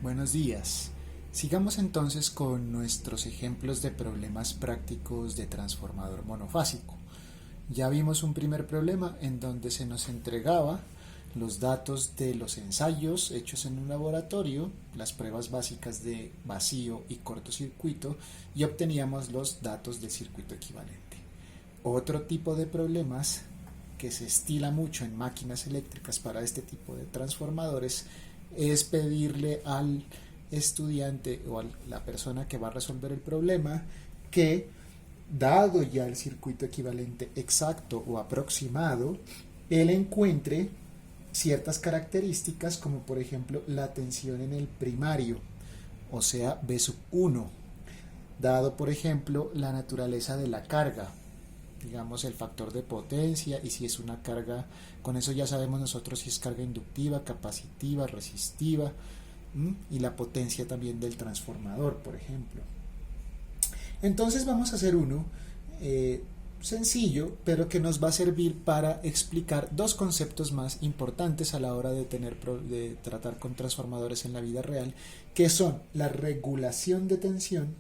Buenos días. Sigamos entonces con nuestros ejemplos de problemas prácticos de transformador monofásico. Ya vimos un primer problema en donde se nos entregaba los datos de los ensayos hechos en un laboratorio, las pruebas básicas de vacío y cortocircuito, y obteníamos los datos del circuito equivalente. Otro tipo de problemas que se estila mucho en máquinas eléctricas para este tipo de transformadores es pedirle al estudiante o a la persona que va a resolver el problema que, dado ya el circuito equivalente exacto o aproximado, él encuentre ciertas características como por ejemplo la tensión en el primario, o sea B sub 1, dado por ejemplo la naturaleza de la carga, digamos el factor de potencia, y si es una carga, con eso ya sabemos nosotros si es carga inductiva, capacitiva, resistiva, y la potencia también del transformador, por ejemplo. Entonces vamos a hacer uno sencillo, pero que nos va a servir para explicar dos conceptos más importantes a la hora de tratar con transformadores en la vida real, que son la regulación de tensión,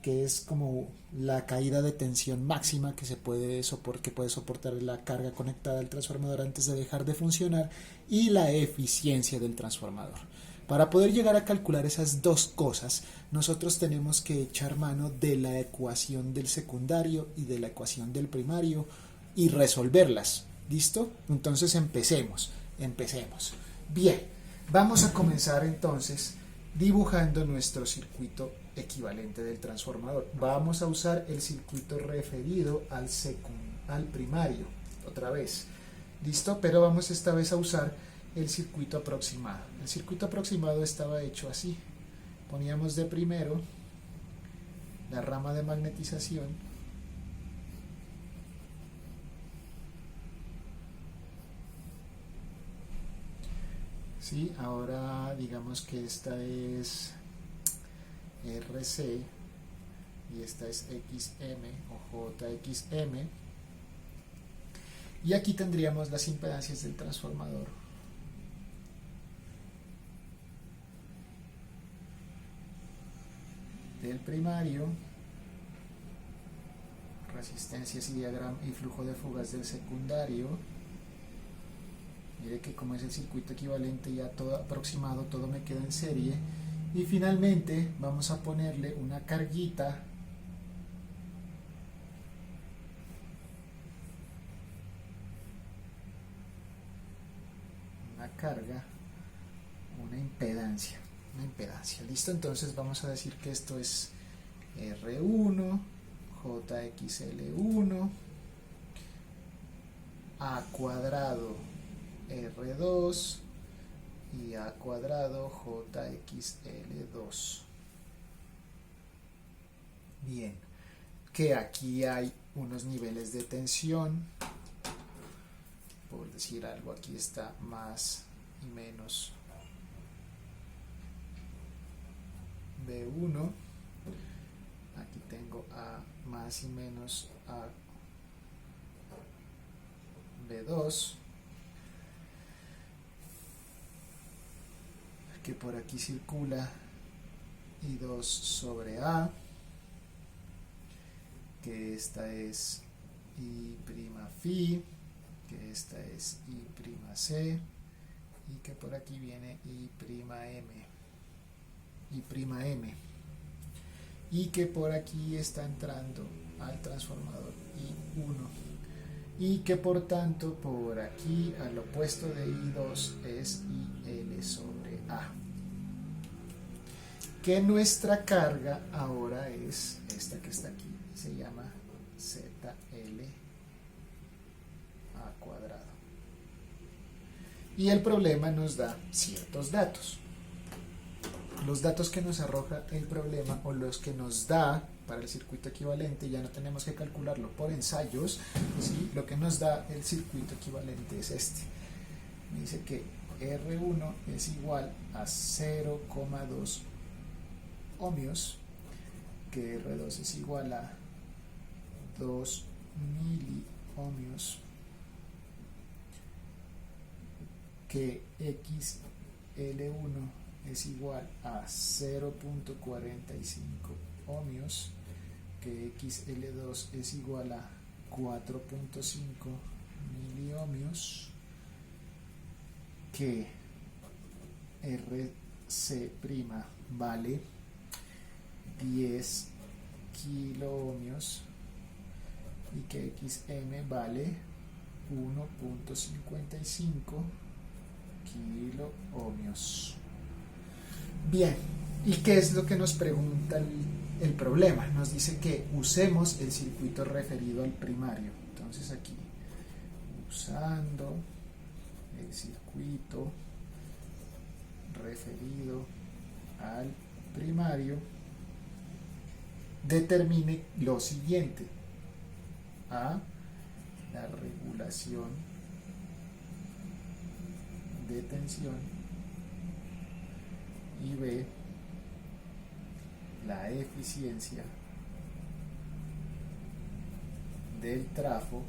que es como la caída de tensión máxima que puede soportar la carga conectada al transformador antes de dejar de funcionar, y la eficiencia del transformador. Para poder llegar a calcular esas dos cosas, nosotros tenemos que echar mano de la ecuación del secundario y de la ecuación del primario y resolverlas. ¿Listo? Entonces empecemos. Bien, vamos a comenzar entonces dibujando nuestro circuito equivalente del transformador. Vamos a usar el circuito referido al primario, otra vez. ¿Listo? Pero vamos esta vez a usar el circuito aproximado. El circuito aproximado estaba hecho así. Poníamos de primero la rama de magnetización, ¿sí? Ahora digamos que esta es RC y esta es XM o JXM, y aquí tendríamos las impedancias del transformador. Del primario, resistencias y flujo de fugas del secundario. Mire que como es el circuito equivalente ya todo aproximado, todo me queda en serie. Y finalmente vamos a ponerle una carguita una impedancia. ¿Listo? Entonces vamos a decir que esto es R1, JXL1, A cuadrado R2 y A cuadrado JXL2. Bien, que aquí hay unos niveles de tensión, por decir algo, aquí está más y menos B1, aquí tengo A más y menos A B2, que por aquí circula I2 sobre A, que esta es I' phi, que esta es I'C, y que por aquí viene I'M, y que por aquí está entrando al transformador I1, y que por tanto por aquí al opuesto de I2 es IL sobre A, que nuestra carga ahora es esta que está aquí, se llama ZL A cuadrado, y el problema nos da ciertos datos. Los datos que nos arroja el problema, o los que nos da para el circuito equivalente, ya no tenemos que calcularlo por ensayos, ¿sí? Lo que nos da el circuito equivalente es este. Me dice que R1 es igual a 0,2 ohmios, que R2 es igual a 2 miliohmios, que XL1 es igual a 0.45 ohmios, que XL2 es igual a 4.5 miliohmios, que RC' vale 10 kiloohmios y que XM vale 1.55 kiloohmios. Bien, ¿y qué es lo que nos pregunta el problema? Nos dice que usemos el circuito referido al primario. Entonces aquí, usando el circuito referido al primario, determine lo siguiente: A, la regulación de tensión, y B, la eficiencia del trafo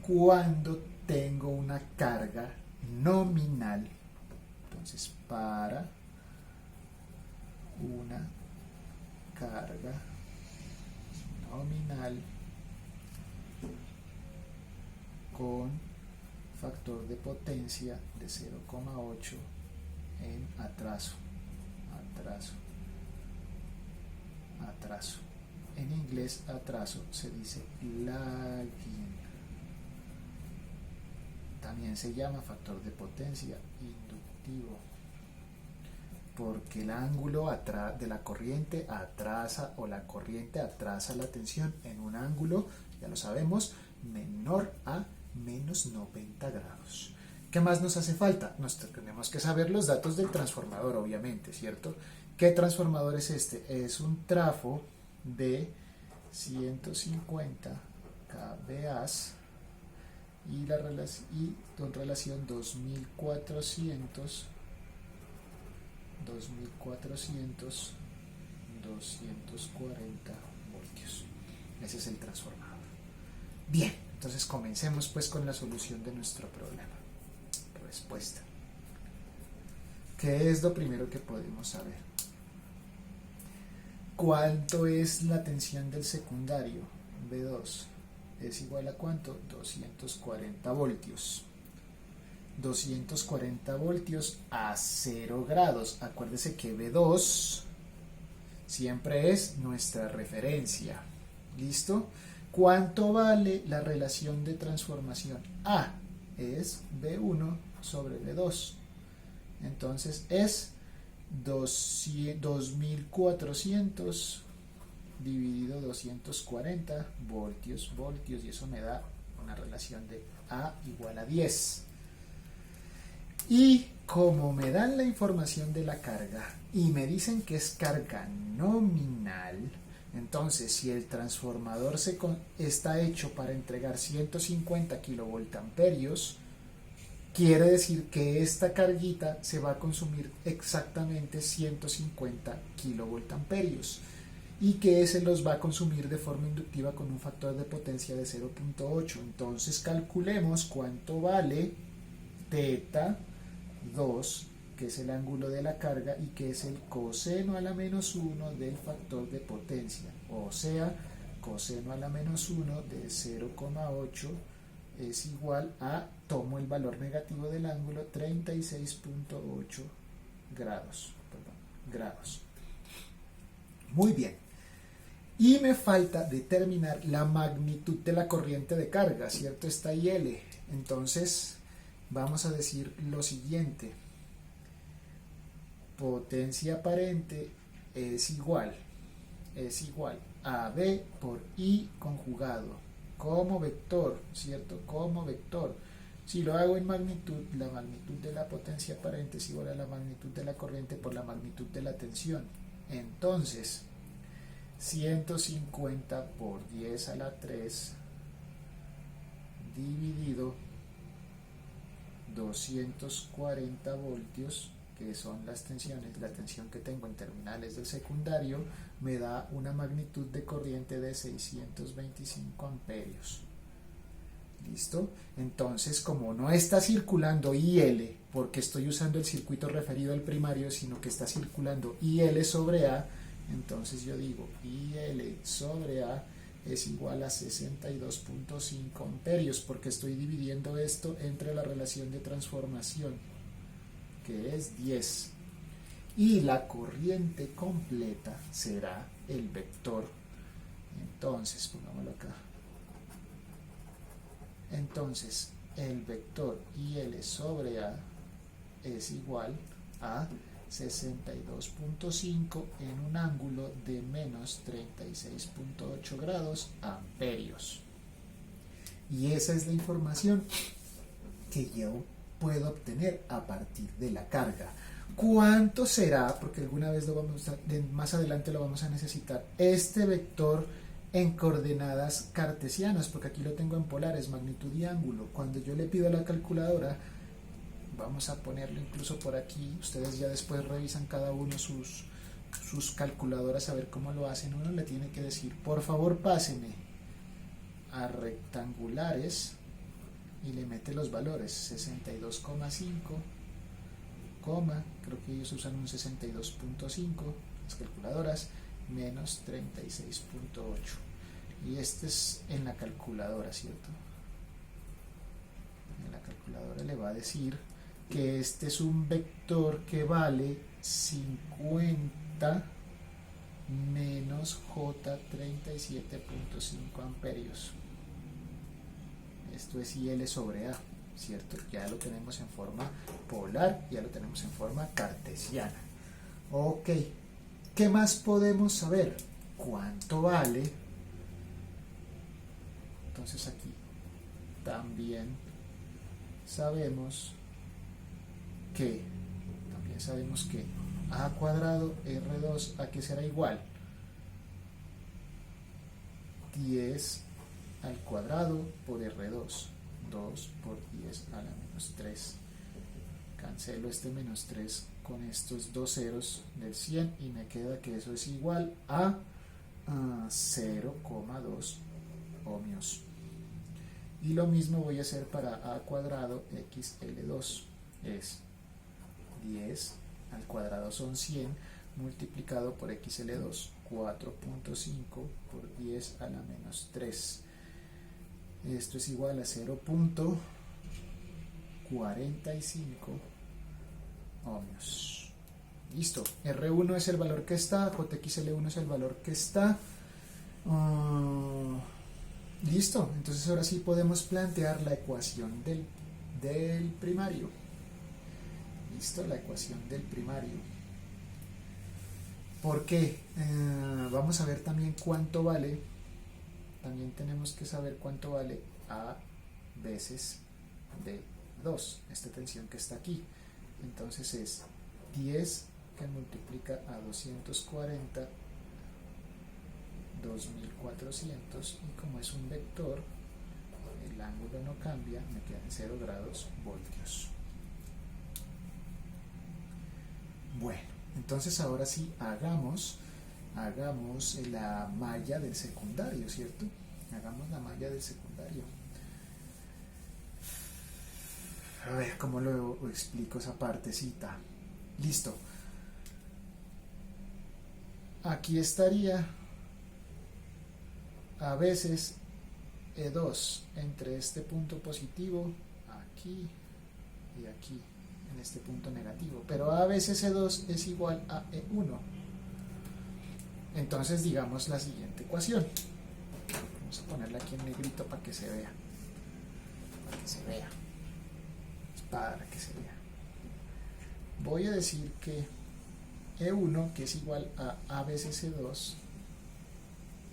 cuando tengo una carga nominal. Entonces, para una carga nominal con factor de potencia de 0,8 en atraso. En inglés, atraso se dice lagging. También se llama factor de potencia inductivo, porque el ángulo de la corriente atrasa, o la corriente atrasa la tensión en un ángulo, ya lo sabemos, menor a menos 90 grados. ¿Qué más nos hace falta? Nos tenemos que saber los datos del transformador, obviamente, ¿cierto? ¿Qué transformador es este? Es un trafo de 150 kVA y con relación 2400 240 voltios. Ese es el transformador. Bien, entonces comencemos pues con la solución de nuestro problema. Respuesta. ¿Qué es lo primero que podemos saber? ¿Cuánto es la tensión del secundario? B2 es igual a ¿cuánto? 240 voltios. 240 voltios a 0 grados. Acuérdese que B2 siempre es nuestra referencia. ¿Listo? ¿Cuánto vale la relación de transformación? A es B1 sobre B2. Entonces es 2400 dividido 240 voltios, y eso me da una relación de A igual a 10. Y como me dan la información de la carga y me dicen que es carga nominal, entonces si el transformador está hecho para entregar 150 kilovoltamperios, quiere decir que esta carguita se va a consumir exactamente 150 kilovoltamperios y que se los va a consumir de forma inductiva con un factor de potencia de 0.8. Entonces calculemos cuánto vale θ 2, que es el ángulo de la carga y que es el coseno a la menos 1 del factor de potencia, o sea, coseno a la menos 1 de 0,8 es igual a, tomo el valor negativo del ángulo, 36.8 grados. Muy bien. Y me falta determinar la magnitud de la corriente de carga, ¿cierto? Está IL. Entonces, vamos a decir lo siguiente: potencia aparente es igual a B por I conjugado como vector, ¿cierto? Como vector. Si lo hago en magnitud, la magnitud de la potencia aparente es igual a la magnitud de la corriente por la magnitud de la tensión. Entonces, 150 por 10 a la 3 dividido 240 voltios, que son las tensiones, la tensión que tengo en terminales del secundario, me da una magnitud de corriente de 625 amperios. ¿Listo? Entonces, como no está circulando IL, porque estoy usando el circuito referido al primario, sino que está circulando IL sobre A, entonces yo digo IL sobre A es igual a 62.5 amperios, porque estoy dividiendo esto entre la relación de transformación, que es 10. Y la corriente completa será el vector. Entonces, pongámoslo acá. Entonces, el vector IL sobre A es igual a 62.5 en un ángulo de menos 36.8 grados amperios. Y esa es la información que yo puedo obtener a partir de la carga. ¿Cuánto será? Porque alguna vez más adelante lo vamos a necesitar. Este vector en coordenadas cartesianas, porque aquí lo tengo en polares, magnitud y ángulo. Cuando yo le pido a la calculadora, vamos a ponerlo incluso por aquí, ustedes ya después revisan cada uno sus calculadoras a ver cómo lo hacen. Uno le tiene que decir, por favor páseme a rectangulares y le mete los valores 62,5, creo que ellos usan un 62.5 las calculadoras, menos 36.8, y este es en la calculadora, ¿cierto? En la calculadora le va a decir que este es un vector que vale 50 menos J 37.5 amperios. Esto es IL sobre A, ¿cierto? Ya lo tenemos en forma polar, ya lo tenemos en forma cartesiana. Ok, ¿qué más podemos saber? ¿Cuánto vale? Entonces aquí también sabemos que A cuadrado R2, ¿a qué será igual? 10 al cuadrado por R2, 2 por 10 a la menos 3. Cancelo este menos 3 con estos dos ceros del 100 y me queda que eso es igual a 0,2 ohmios. Y lo mismo voy a hacer para A cuadrado XL2, es 10 al cuadrado son 100 multiplicado por XL2, 4.5 por 10 a la menos 3. Esto es igual a 0.45 ohmios. Listo. R1 es el valor que está, JXL1 es el valor que está. Listo. Entonces ahora sí podemos plantear la ecuación del primario. Listo, la ecuación del primario. ¿Por qué? Vamos a ver también cuánto vale. También tenemos que saber cuánto vale A veces B2, esta tensión que está aquí. Entonces es 10 que multiplica a 240, 2400, y como es un vector, el ángulo no cambia, me quedan 0 grados voltios. Bueno, entonces ahora sí hagamos la malla del secundario, ¿cierto? Hagamos la malla del secundario. A ver cómo lo explico esa partecita. Listo. Aquí estaría a veces E2 entre este punto positivo, aquí y aquí, en este punto negativo, pero a veces E2 es igual a E1. Entonces digamos la siguiente ecuación. Vamos a ponerla aquí en negrito para que se vea. Para que se vea. Voy a decir que E1, que es igual a A veces E2,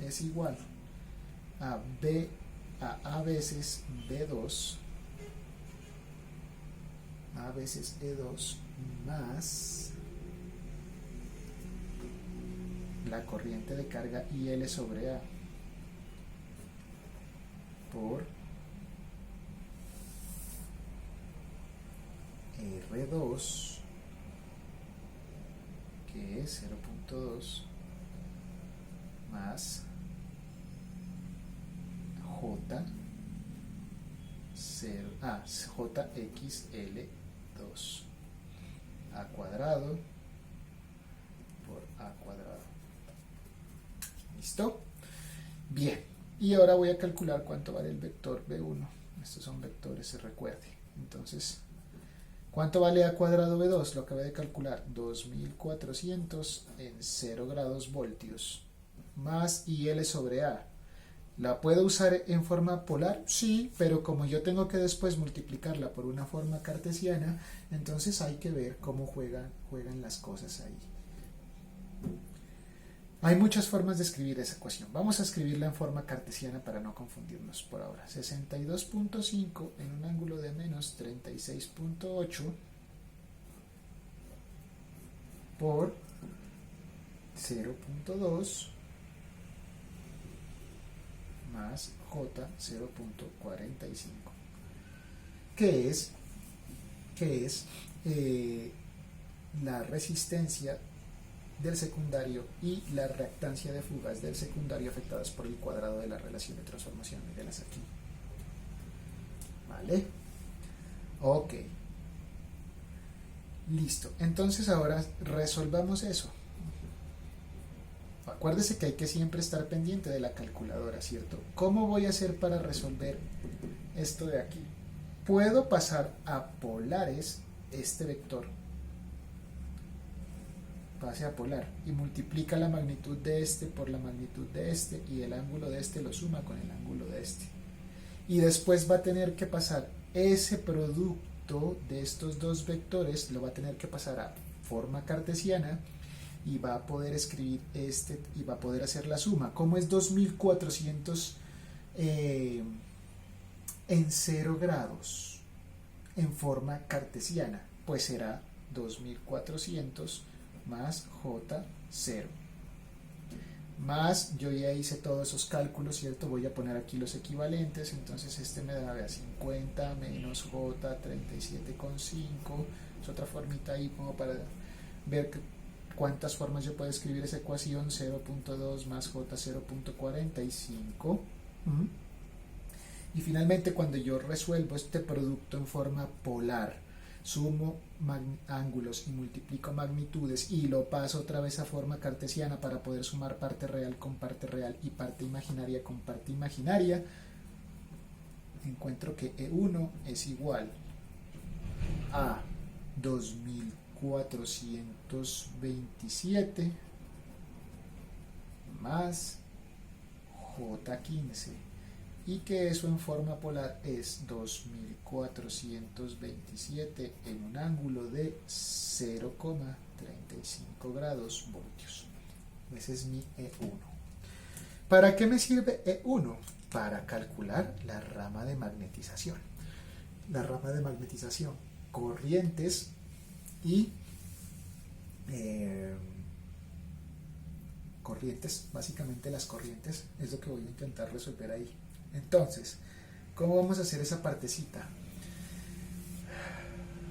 es igual a A veces B2, A veces E2 más la corriente de carga IL sobre A por R2, que es 0.2 más J jxl2 a cuadrado por a cuadrado. ¿Listo? Bien, y ahora voy a calcular cuánto vale el vector b1. Estos son vectores, se recuerde. Entonces, ¿cuánto vale a cuadrado b2? Lo acabé de calcular, 2400 en 0 grados voltios más IL sobre A. ¿La puedo usar en forma polar? Sí, pero como yo tengo que después multiplicarla por una forma cartesiana, entonces hay que ver cómo juegan las cosas ahí. Hay muchas formas de escribir esa ecuación. Vamos a escribirla en forma cartesiana para no confundirnos por ahora. 62.5 en un ángulo de menos 36.8 por 0.2 más J 0.45, que es la resistencia del secundario y la reactancia de fugas del secundario afectadas por el cuadrado de la relación de transformación. Mírenlas aquí. ¿Vale? Ok. Listo. Entonces ahora resolvamos eso. Acuérdese que hay que siempre estar pendiente de la calculadora, ¿cierto? ¿Cómo voy a hacer para resolver esto de aquí? Puedo pasar a polares este vector. Pase a polar y multiplica la magnitud de este por la magnitud de este y el ángulo de este lo suma con el ángulo de este. Y después va a tener que pasar ese producto de estos dos vectores, lo va a tener que pasar a forma cartesiana y va a poder escribir este y va a poder hacer la suma. ¿Cómo es 2400 en 0 grados en forma cartesiana? Pues será 2400 más J0 más, yo ya hice todos esos cálculos, ¿cierto? Voy a poner aquí los equivalentes, entonces este me da a 50 menos J 37,5, es otra formita ahí como para ver cuántas formas yo puedo escribir esa ecuación. 0.2 más J 0.45. Y finalmente, cuando yo resuelvo este producto en forma polar, sumo ángulos y multiplico magnitudes y lo paso otra vez a forma cartesiana para poder sumar parte real con parte real y parte imaginaria con parte imaginaria, encuentro que E1 es igual a 2427 más J15 y que eso en forma polar es 2427 en un ángulo de 0,35 grados voltios. Ese es mi E1. ¿Para qué me sirve E1? Para calcular la rama de magnetización. La rama de magnetización, corrientes y corrientes, básicamente las corrientes es lo que voy a intentar resolver ahí. Entonces, ¿cómo vamos a hacer esa partecita?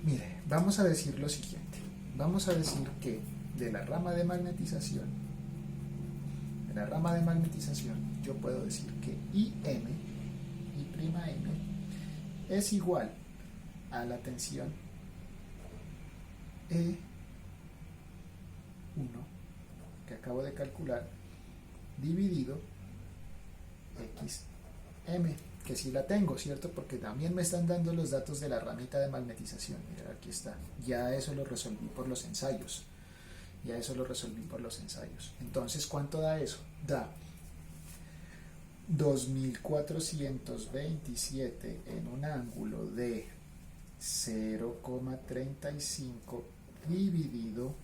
Mire, vamos a decir lo siguiente. Vamos a decir que de la rama de magnetización, yo puedo decir que IM es igual a la tensión E1 que acabo de calcular dividido XM, que sí la tengo, ¿cierto? Porque también me están dando los datos de la ramita de magnetización. Mira, aquí está. Ya eso lo resolví por los ensayos. Entonces, ¿cuánto da eso? Da 2427 en un ángulo de 0,35 dividido.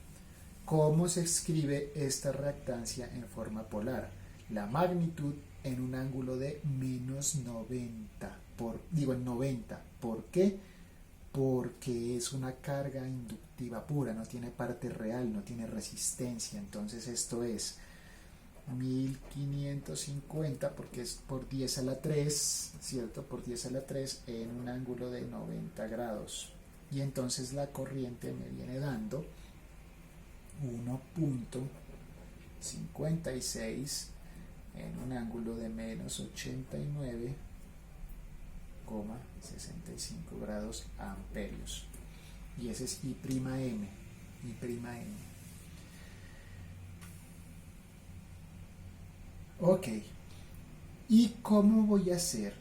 ¿Cómo se escribe esta reactancia en forma polar? La magnitud en un ángulo de menos 90. En 90. ¿Por qué? Porque es una carga inductiva pura, no tiene parte real, no tiene resistencia. Entonces esto es 1550 porque es por 10 a la 3, ¿cierto? Por 10 a la 3 en un ángulo de 90 grados. Y entonces la corriente me viene dando 1.56 en un ángulo de menos 89,5 65 grados amperios. Y ese es I''M, I''M. Ok, ¿y cómo voy a hacer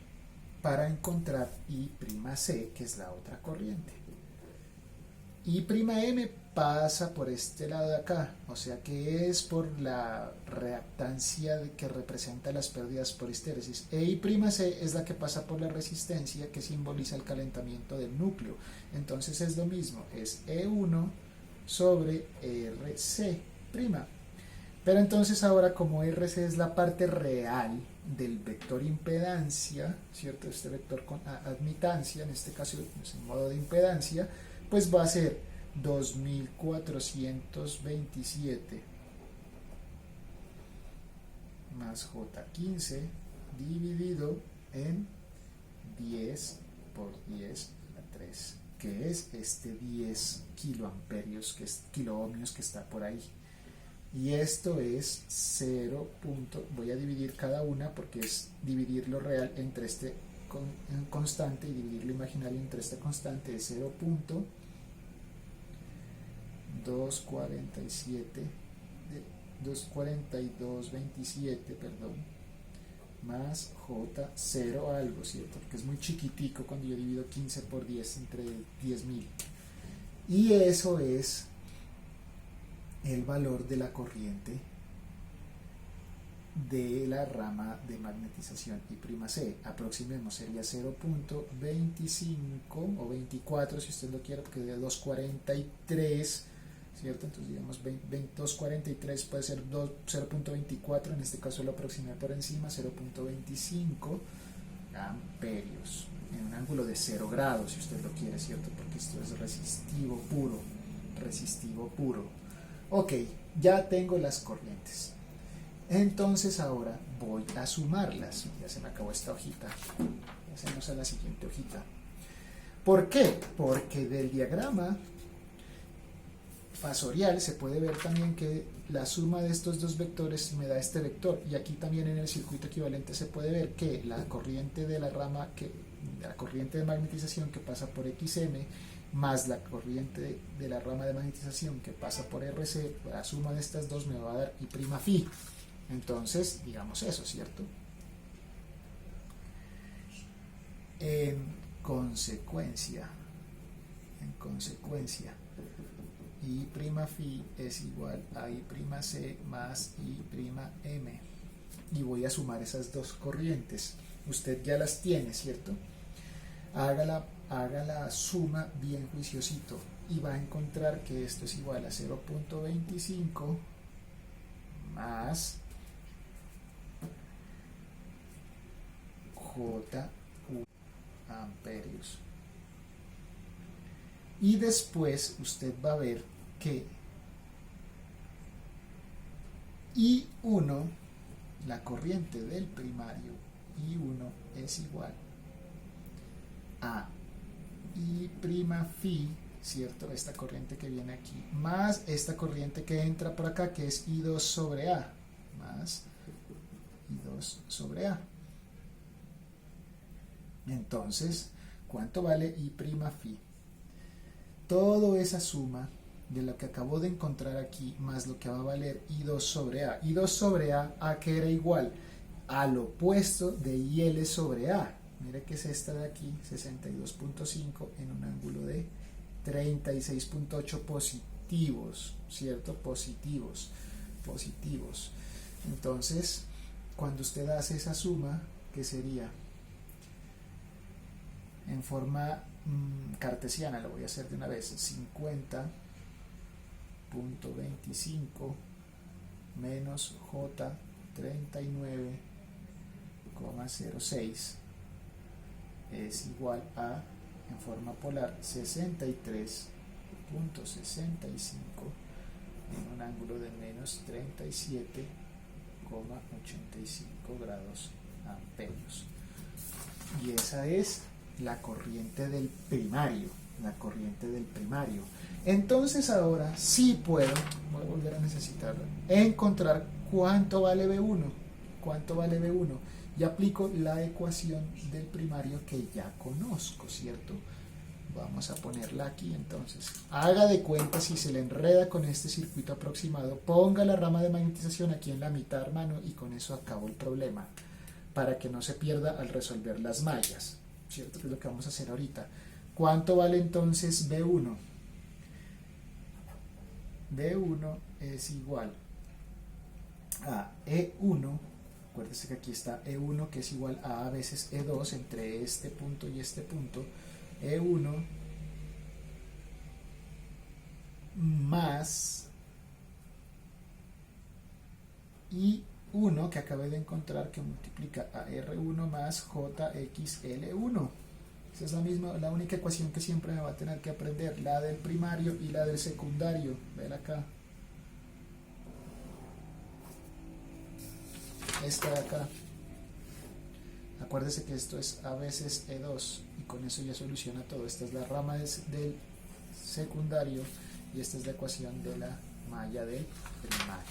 para encontrar I'C, que es la otra corriente? I'M pasa por este lado de acá, o sea que es por la reactancia que representa las pérdidas por histéresis. E I'C es la que pasa por la resistencia que simboliza el calentamiento del núcleo. Entonces es lo mismo, es E1 sobre RC'. Pero entonces ahora, como RC es la parte real del vector impedancia, ¿cierto? Este vector con admitancia, en este caso es en modo de impedancia, pues va a ser 2427 más J15 dividido en 10 por 10 a la 3, que es este 10 kiloamperios, que es kiloohmios, que está por ahí. Y esto es 0. Voy a dividir cada una porque es dividir lo real entre este constante y dividir lo imaginario entre esta constante de 24227 más J0 algo, ¿cierto? Porque es muy chiquitico cuando yo divido 15 por 10 entre 10.000. Y eso es el valor de la corriente de la rama de magnetización I'C. Aproximemos, sería 0.25 o 24 si usted lo quiere, porque de 243, ¿cierto? Entonces digamos 243 puede ser 0.24, en este caso lo aproximé por encima, 0.25 amperios en un ángulo de 0 grados si usted lo quiere, ¿cierto? Porque esto es resistivo puro. Ok, ya tengo las corrientes. Entonces ahora voy a sumarlas. Ya se me acabó esta hojita. Hacemos a la siguiente hojita. ¿Por qué? Porque del diagrama fasorial se puede ver también que la suma de estos dos vectores me da este vector. Y aquí también en el circuito equivalente se puede ver que la corriente de la corriente de magnetización que pasa por XM más la corriente de la rama de magnetización que pasa por RC, la suma de estas dos me va a dar I'Φ. Entonces, digamos eso, ¿cierto? En consecuencia, I'Φ es igual a I'C más I'M. Y voy a sumar esas dos corrientes. Usted ya las tiene, ¿cierto? Haga la suma bien juiciosito y va a encontrar que esto es igual a 0.25 más J amperios. Y después usted va a ver que I1, la corriente del primario, I1 es igual a I'Φ, ¿cierto? Esta corriente que viene aquí, más esta corriente que entra por acá, que es I2 sobre A, más I2 sobre A. Entonces, ¿cuánto vale I'Φ? Toda esa suma de lo que acabo de encontrar aquí, más lo que va a valer I2 sobre A. I2 sobre A que era igual al opuesto de IL sobre A. Mire que es esta de aquí, 62.5 en un ángulo de 36.8 positivos, ¿cierto? Positivos. Entonces, cuando usted hace esa suma, ¿qué sería? En forma cartesiana, lo voy a hacer de una vez, 50.25 menos J 39,06 es igual a, en forma polar, 63.65 en un ángulo de menos 37,85 grados amperios. Y esa es la corriente del primario. Entonces ahora sí puedo, voy a volver a necesitarlo, encontrar cuánto vale B1. y aplico la ecuación del primario que ya conozco, ¿cierto? Vamos a ponerla aquí entonces. Haga de cuenta si se le enreda con este circuito aproximado, ponga la rama de magnetización aquí en la mitad, hermano, y con eso acabó el problema, para que no se pierda al resolver las mallas, ¿cierto? Que es lo que vamos a hacer ahorita. ¿Cuánto vale entonces B1? B1 es igual a E1, acuérdese que aquí está E1 que es igual a veces E2 entre este punto y este punto, E1 más I1 que acabé de encontrar que multiplica a R1 más JXL1. Esa es la única ecuación que siempre me va a tener que aprender, la del primario y la del secundario. Ven acá. Esta de acá. Acuérdese que esto es a veces E2 y con eso ya soluciona todo. Esta es la rama del secundario y esta es la ecuación de la malla del primario.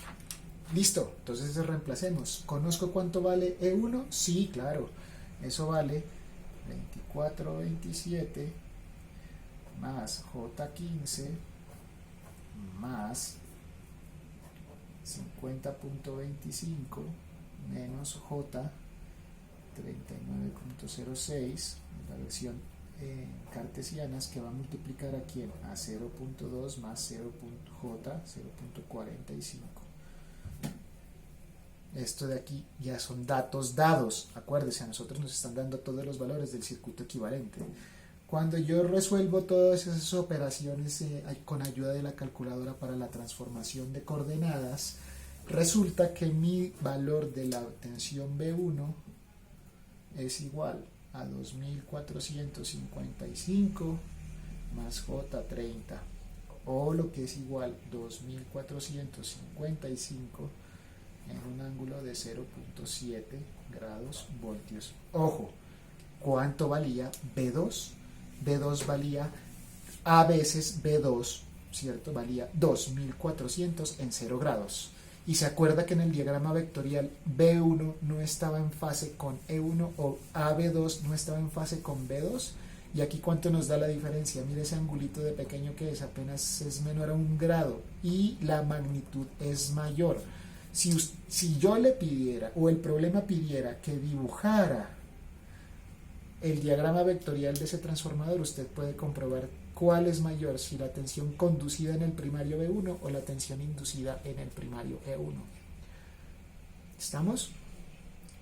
Listo, entonces reemplacemos. ¿Conozco cuánto vale E1? Sí, claro. Eso vale 2427 más J15 más 50.25 menos J 39.06, la versión cartesianas, que va a multiplicar aquí a 0.2 más 0.j 0.45. Esto de aquí ya son datos dados, acuérdese, a nosotros nos están dando todos los valores del circuito equivalente. Cuando yo resuelvo todas esas operaciones con ayuda de la calculadora para la transformación de coordenadas, resulta que mi valor de la tensión B1 es igual a 2455 más J30, o lo que es igual 2455 en un ángulo de 0.7 grados voltios. Ojo, ¿cuánto valía B2? B2 valía a veces B2, ¿cierto? Valía 2400 en 0 grados. Y se acuerda que en el diagrama vectorial B1 no estaba en fase con E1 o AB2 no estaba en fase con B2. Y aquí cuánto nos da la diferencia. Mire ese angulito de pequeño que es, apenas es menor a 1 grado y la magnitud es mayor. Si yo le pidiera o el problema pidiera que dibujara el diagrama vectorial de ese transformador, usted puede comprobar cuál es mayor, si la tensión conducida en el primario B1 o la tensión inducida en el primario E1. ¿Estamos?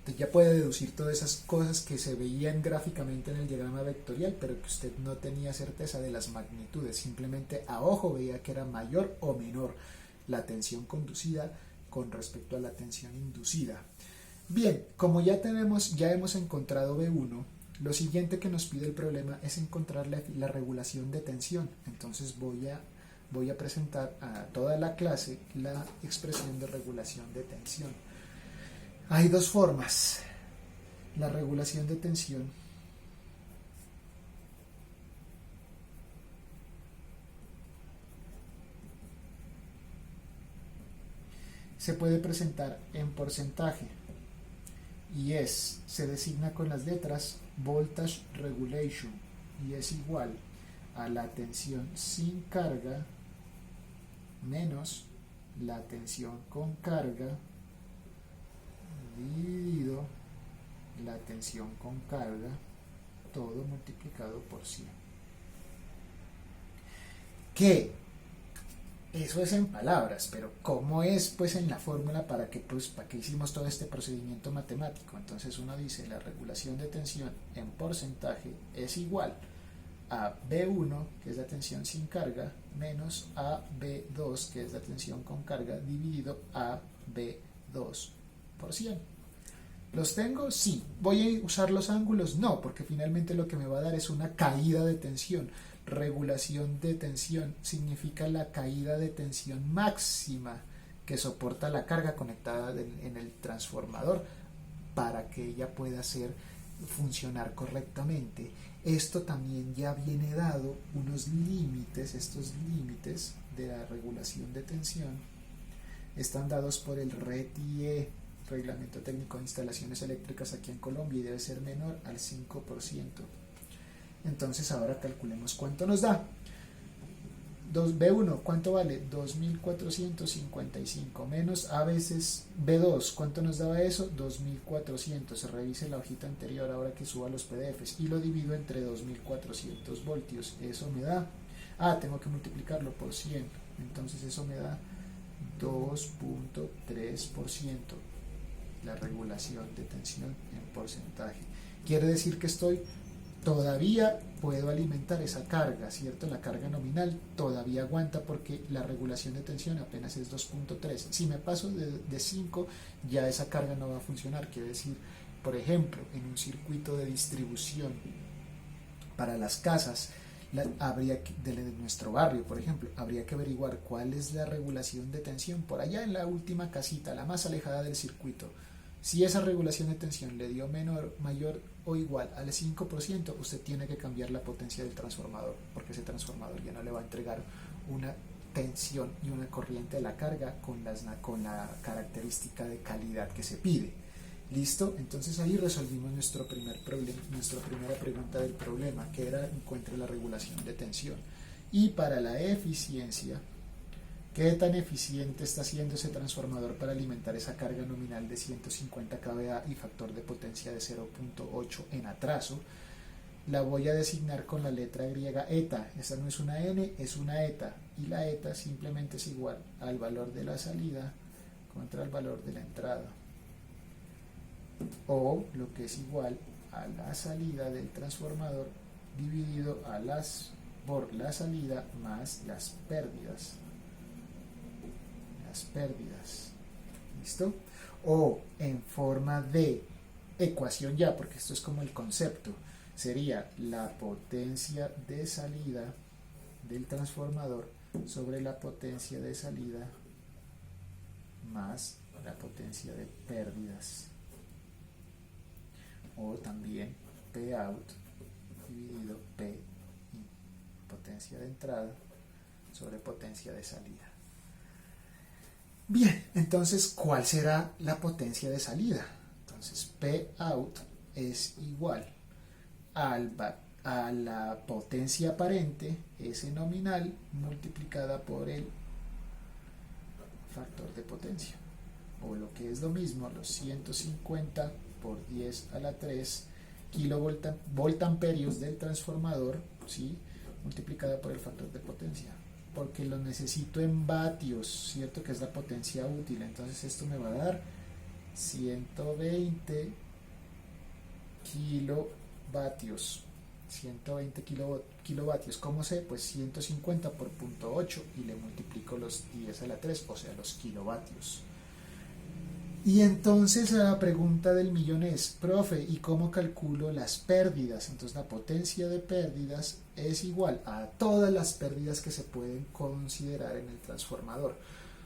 Entonces ya puede deducir todas esas cosas que se veían gráficamente en el diagrama vectorial, pero que usted no tenía certeza de las magnitudes, simplemente a ojo veía que era mayor o menor la tensión conducida con respecto a la tensión inducida. Bien, como ya hemos encontrado B1, lo siguiente que nos pide el problema es encontrar la regulación de tensión. Entonces voy a presentar a toda la clase la expresión de regulación de tensión. Hay dos formas. La regulación de tensión se puede presentar en porcentaje y se designa con las letras voltage regulation y es igual a la tensión sin carga menos la tensión con carga dividido la tensión con carga, todo multiplicado por 100. ¿Qué? Eso es en palabras, pero ¿cómo es pues en la fórmula para qué hicimos todo este procedimiento matemático? Entonces uno dice la regulación de tensión en porcentaje es igual a B1, que es la tensión sin carga, menos a B2, que es la tensión con carga, dividido a B2 por 100. ¿Los tengo? Sí. ¿Voy a usar los ángulos? No, porque finalmente lo que me va a dar es una caída de tensión. Regulación de tensión significa la caída de tensión máxima que soporta la carga conectada en el transformador para que ella pueda funcionar correctamente. Esto también ya viene dado unos límites. Estos límites de la regulación de tensión están dados por el RETIE. Reglamento Técnico de Instalaciones Eléctricas aquí en Colombia, y debe ser menor al 5%. Entonces ahora calculemos cuánto nos da. B1, ¿cuánto vale? 2.455 menos A veces B2, ¿cuánto nos daba eso? 2.400. Revise la hojita anterior ahora que suba los PDFs y lo divido entre 2.400 voltios. Eso me da, tengo que multiplicarlo por 100, entonces eso me da 2.3%, la regulación de tensión en porcentaje. Quiere decir que todavía puedo alimentar esa carga, ¿cierto? La carga nominal todavía aguanta porque la regulación de tensión apenas es 2.3. Si me paso de 5, ya esa carga no va a funcionar. Quiere decir, por ejemplo, en un circuito de distribución para las casas, de nuestro barrio, por ejemplo, habría que averiguar cuál es la regulación de tensión por allá en la última casita, la más alejada del circuito. Si esa regulación de tensión le dio mayor o igual al 5%, usted tiene que cambiar la potencia del transformador, porque ese transformador ya no le va a entregar una tensión y una corriente de la carga con la característica de calidad que se pide. ¿Listo? Entonces ahí resolvimos nuestra primera pregunta del problema, que era encuentre la regulación de tensión. Y para la eficiencia, ¿qué tan eficiente está siendo ese transformador para alimentar esa carga nominal de 150 kVA y factor de potencia de 0.8 en atraso? La voy a designar con la letra griega eta. Esta no es una n, es una eta. Y la eta simplemente es igual al valor de la salida contra el valor de la entrada. O lo que es igual a la salida del transformador dividido por la salida más las pérdidas. ¿Listo? O en forma de ecuación ya, porque esto es como el concepto, sería la potencia de salida del transformador sobre la potencia de salida más la potencia de pérdidas. O también P out dividido P potencia de entrada sobre potencia de salida. Bien, entonces, ¿cuál será la potencia de salida? Entonces, P out es igual a la potencia aparente, S nominal, multiplicada por el factor de potencia. O lo que es lo mismo, los 150 por 10 a la 3 kilovoltamperios del transformador, ¿sí?, multiplicada por el factor de potencia, porque lo necesito en vatios, ¿cierto?, que es la potencia útil. Entonces esto me va a dar 120 kilovatios. 120 kilovatios. ¿Cómo sé? Pues 150 por 0.8 y le multiplico los 10 a la 3, o sea, los kilovatios. Y entonces la pregunta del millón es, profe, ¿y cómo calculo las pérdidas? Entonces la potencia de pérdidas es igual a todas las pérdidas que se pueden considerar en el transformador.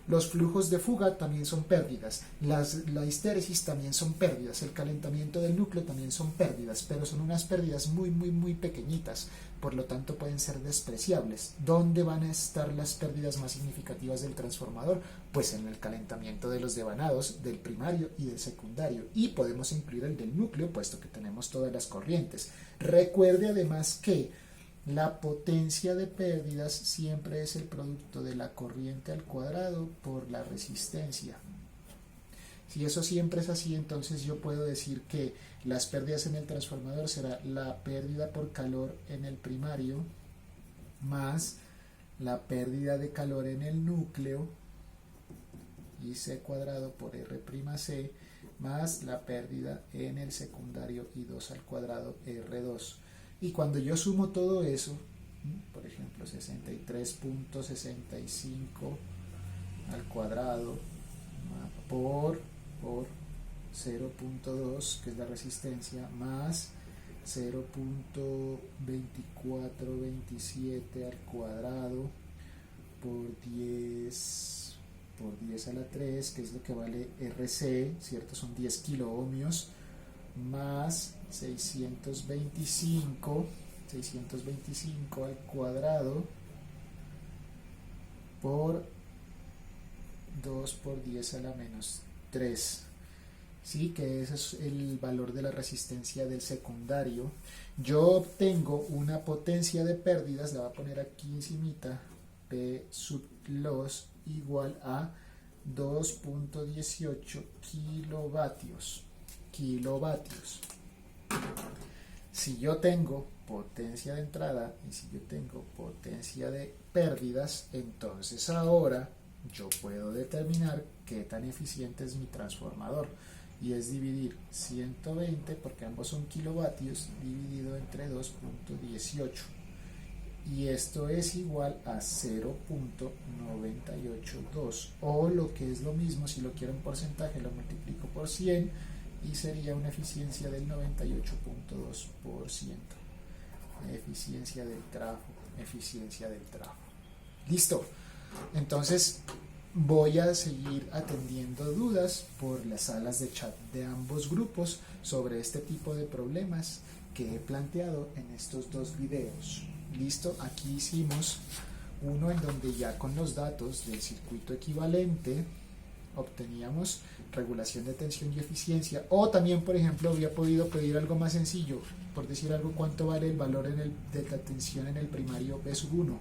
Los flujos de fuga también son pérdidas, la histéresis también son pérdidas, el calentamiento del núcleo también son pérdidas, pero son unas pérdidas muy pequeñitas, por lo tanto pueden ser despreciables. ¿Dónde van a estar las pérdidas más significativas del transformador? Pues en el calentamiento de los devanados del primario y del secundario, y podemos incluir el del núcleo, puesto que tenemos todas las corrientes. Recuerde además que la potencia de pérdidas siempre es el producto de la corriente al cuadrado por la resistencia. Si eso siempre es así, entonces yo puedo decir que las pérdidas en el transformador será la pérdida por calor en el primario más la pérdida de calor en el núcleo, IC cuadrado por R'C, más la pérdida en el secundario, I2 al cuadrado R2. Y cuando yo sumo todo eso, por ejemplo 63.65 al cuadrado por 0.2, que es la resistencia, más 0.2427 al cuadrado por 10 a la 3, que es lo que vale RC, ¿cierto? Son 10 kiloohmios, más 625 al cuadrado por 2 por 10 a la menos 3. ¿sí? Que ese es el valor de la resistencia del secundario. Yo obtengo una potencia de pérdidas, la voy a poner aquí encimita, P sub loss igual a 2.18 kilovatios. Si yo tengo potencia de entrada y si yo tengo potencia de pérdidas, entonces ahora yo puedo determinar qué tan eficiente es mi transformador, y es dividir 120, porque ambos son kilovatios, dividido entre 2.18, y esto es igual a 0.982, o lo que es lo mismo, si lo quiero en porcentaje lo multiplico por 100 y sería una eficiencia del 98.2%. Eficiencia del trabajo. Listo. Entonces voy a seguir atendiendo dudas por las salas de chat de ambos grupos sobre este tipo de problemas que he planteado en estos dos videos. Listo, aquí hicimos uno en donde ya con los datos del circuito equivalente obteníamos regulación de tensión y eficiencia, o también, por ejemplo, había podido pedir algo más sencillo, por decir algo, cuánto vale el valor de la tensión en el primario P1,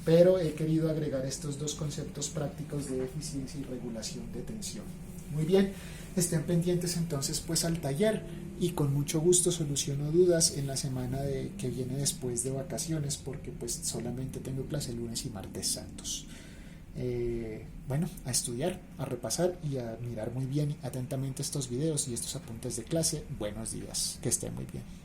pero he querido agregar estos dos conceptos prácticos de eficiencia y regulación de tensión. Muy bien, estén pendientes entonces pues al taller, y con mucho gusto soluciono dudas en la semana que viene después de vacaciones, porque pues solamente tengo clase lunes y martes santos. Bueno, a estudiar, a repasar y a mirar muy bien atentamente estos videos y estos apuntes de clase. Buenos días, que estén muy bien.